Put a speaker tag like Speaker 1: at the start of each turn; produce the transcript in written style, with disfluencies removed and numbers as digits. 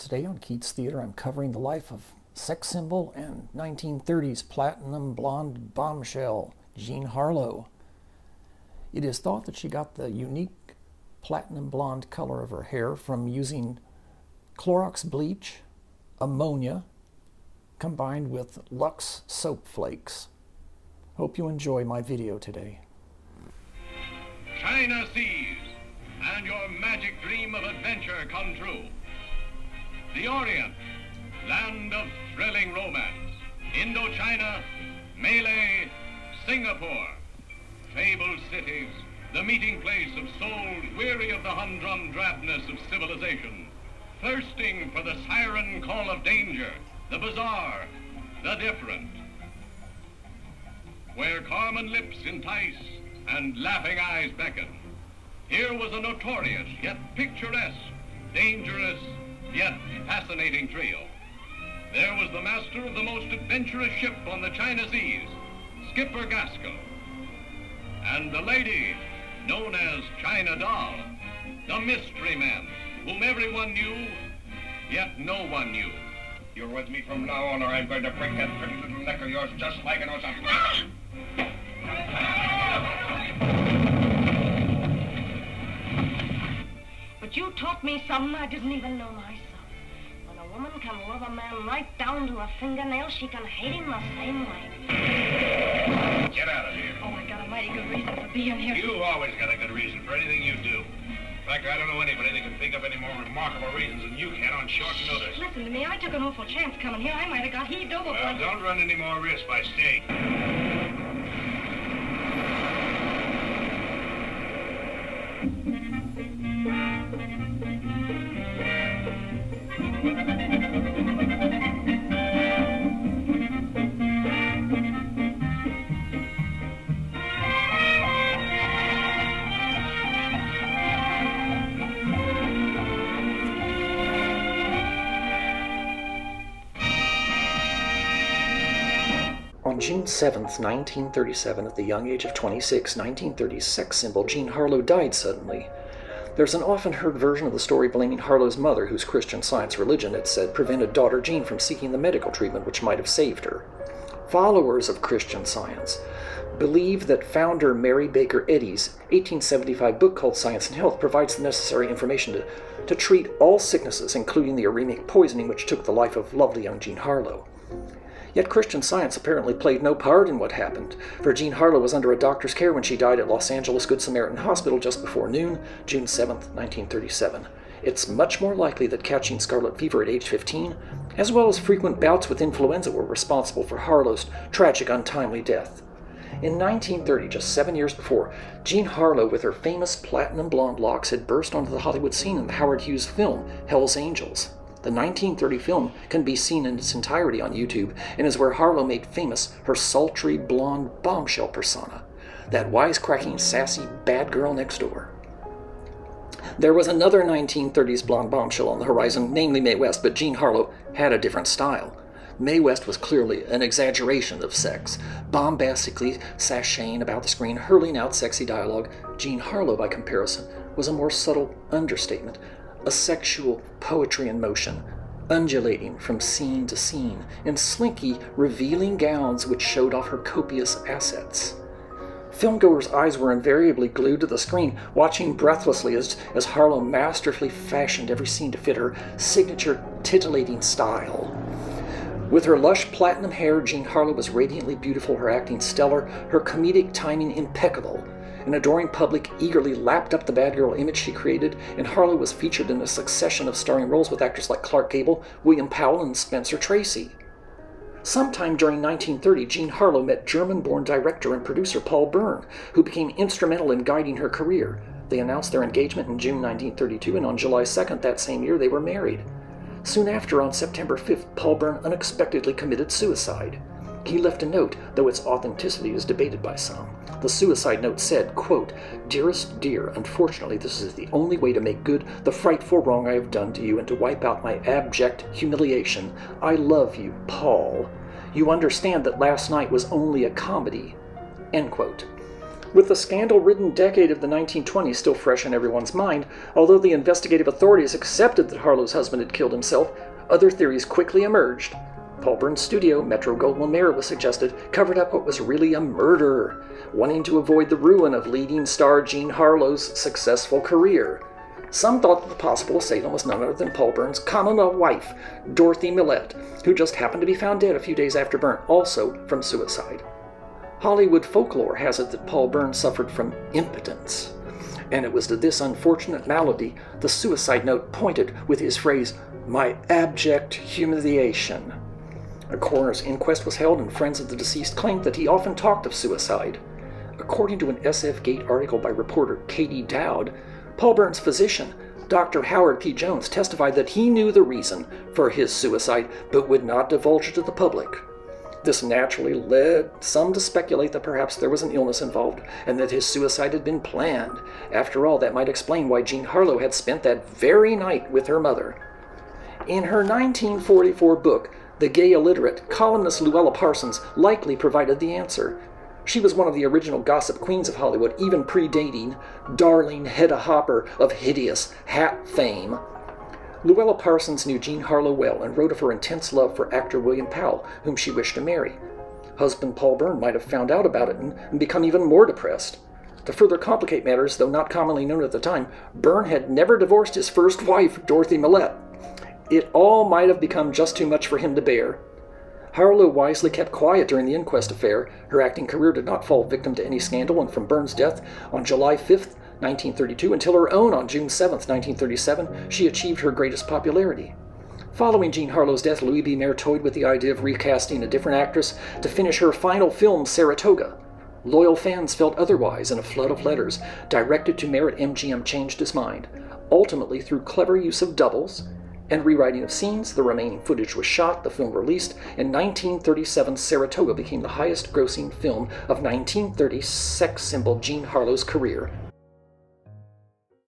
Speaker 1: Today on Keats Theater, I'm covering the life of sex symbol and 1930s platinum blonde bombshell, Jean Harlow. It is thought that she got the unique platinum blonde color of her hair from using Clorox bleach, ammonia, combined with Lux soap flakes. Hope you enjoy my video today.
Speaker 2: China seas, and your magic dream of adventure come true. The Orient, land of thrilling romance. Indochina, Malay, Singapore. Fabled cities, the meeting place of souls weary of the humdrum drabness of civilization, thirsting for the siren call of danger, the bizarre, the different. Where carmine lips entice and laughing eyes beckon, here was a notorious yet picturesque, dangerous yet fascinating trio. There was the master of the most adventurous ship on the China seas, Skipper Gasco, and the lady known as China Doll, the mystery man, whom everyone knew, yet no one knew.
Speaker 3: You're with me from now on, or I'm going to break that pretty little neck of yours just like an ocean.
Speaker 4: But you taught me something I didn't even know myself. When a woman can love a man right down to a fingernail, she can hate him the same way.
Speaker 3: Get out of here.
Speaker 4: Oh, I got a mighty good reason for being here.
Speaker 3: You always got a good reason for anything you do. In fact, I don't know anybody that can think of any more remarkable reasons than you can on short notice.
Speaker 4: Listen to me, I took an awful chance coming here. I might have got heaved overboard.
Speaker 3: Well, don't run any more risks by staying.
Speaker 1: On June 7th, 1937, at the young age of 26, 1930s sex symbol Jean Harlow died suddenly. There's an often heard version of the story blaming Harlow's mother, whose Christian Science religion, it said, prevented daughter Jean from seeking the medical treatment which might have saved her. Followers of Christian Science believe that founder Mary Baker Eddy's 1875 book called Science and Health provides the necessary information to treat all sicknesses, including the aremic poisoning which took the life of lovely young Jean Harlow. Yet Christian Science apparently played no part in what happened, for Jean Harlow was under a doctor's care when she died at Los Angeles Good Samaritan Hospital just before noon, June 7, 1937. It's much more likely that catching scarlet fever at age 15, as well as frequent bouts with influenza, were responsible for Harlow's tragic, untimely death. In 1930, just 7 years before, Jean Harlow, with her famous platinum blonde locks, had burst onto the Hollywood scene in the Howard Hughes film Hell's Angels. The 1930 film can be seen in its entirety on YouTube and is where Harlow made famous her sultry blonde bombshell persona, that wisecracking, sassy bad girl next door. There was another 1930s blonde bombshell on the horizon, namely Mae West, but Jean Harlow had a different style. Mae West was clearly an exaggeration of sex, bombastically sashaying about the screen, hurling out sexy dialogue. Jean Harlow, by comparison, was a more subtle understatement, a sexual poetry in motion, undulating from scene to scene, in slinky, revealing gowns which showed off her copious assets. Filmgoers' eyes were invariably glued to the screen, watching breathlessly as Harlow masterfully fashioned every scene to fit her signature titillating style. With her lush platinum hair, Jean Harlow was radiantly beautiful, her acting stellar, her comedic timing impeccable. An adoring public eagerly lapped up the bad girl image she created, and Harlow was featured in a succession of starring roles with actors like Clark Gable, William Powell, and Spencer Tracy. Sometime during 1930, Jean Harlow met German-born director and producer Paul Bern, who became instrumental in guiding her career. They announced their engagement in June 1932, and on July 2nd that same year they were married. Soon after, on September 5th, Paul Bern unexpectedly committed suicide. He left a note, though its authenticity is debated by some. The suicide note said, quote, "Dearest dear, unfortunately this is the only way to make good the frightful wrong I have done to you and to wipe out my abject humiliation. I love you, Paul. You understand that last night was only a comedy." End quote. With the scandal-ridden decade of the 1920s still fresh in everyone's mind, although the investigative authorities accepted that Harlow's husband had killed himself, other theories quickly emerged. Paul Bern's studio, Metro-Goldwyn-Mayer, was suggested, covered up what was really a murder, wanting to avoid the ruin of leading star Jean Harlow's successful career. Some thought that the possible assailant was none other than Paul Bern's common-law wife, Dorothy Millette, who just happened to be found dead a few days after Bern, also from suicide. Hollywood folklore has it that Paul Bern suffered from impotence, and it was to this unfortunate malady the suicide note pointed with his phrase, "my abject humiliation." A coroner's inquest was held, and friends of the deceased claimed that he often talked of suicide. According to an SF Gate article by reporter Katie Dowd, Paul Bern's physician, Dr. Howard P. Jones, testified that he knew the reason for his suicide, but would not divulge it to the public. This naturally led some to speculate that perhaps there was an illness involved, and that his suicide had been planned. After all, that might explain why Jean Harlow had spent that very night with her mother. In her 1944 book, The Gay Illiterate, columnist Luella Parsons likely provided the answer. She was one of the original gossip queens of Hollywood, even predating darling Hedda Hopper of hideous hat fame. Luella Parsons knew Jean Harlow well and wrote of her intense love for actor William Powell, whom she wished to marry. Husband Paul Bern might have found out about it and become even more depressed. To further complicate matters, though not commonly known at the time, Bern had never divorced his first wife, Dorothy Millette. It all might have become just too much for him to bear. Harlow wisely kept quiet during the inquest affair. Her acting career did not fall victim to any scandal, and from Bern's death on July 5, 1932, until her own on June 7, 1937, she achieved her greatest popularity. Following Jean Harlow's death, Louis B. Mayer toyed with the idea of recasting a different actress to finish her final film, Saratoga. Loyal fans felt otherwise, and a flood of letters directed to Mayer at MGM changed his mind. Ultimately, through clever use of doubles and rewriting of scenes, the remaining footage was shot, the film released. In 1937, Saratoga became the highest-grossing film of 1930's sex symbol Jean Harlow's career.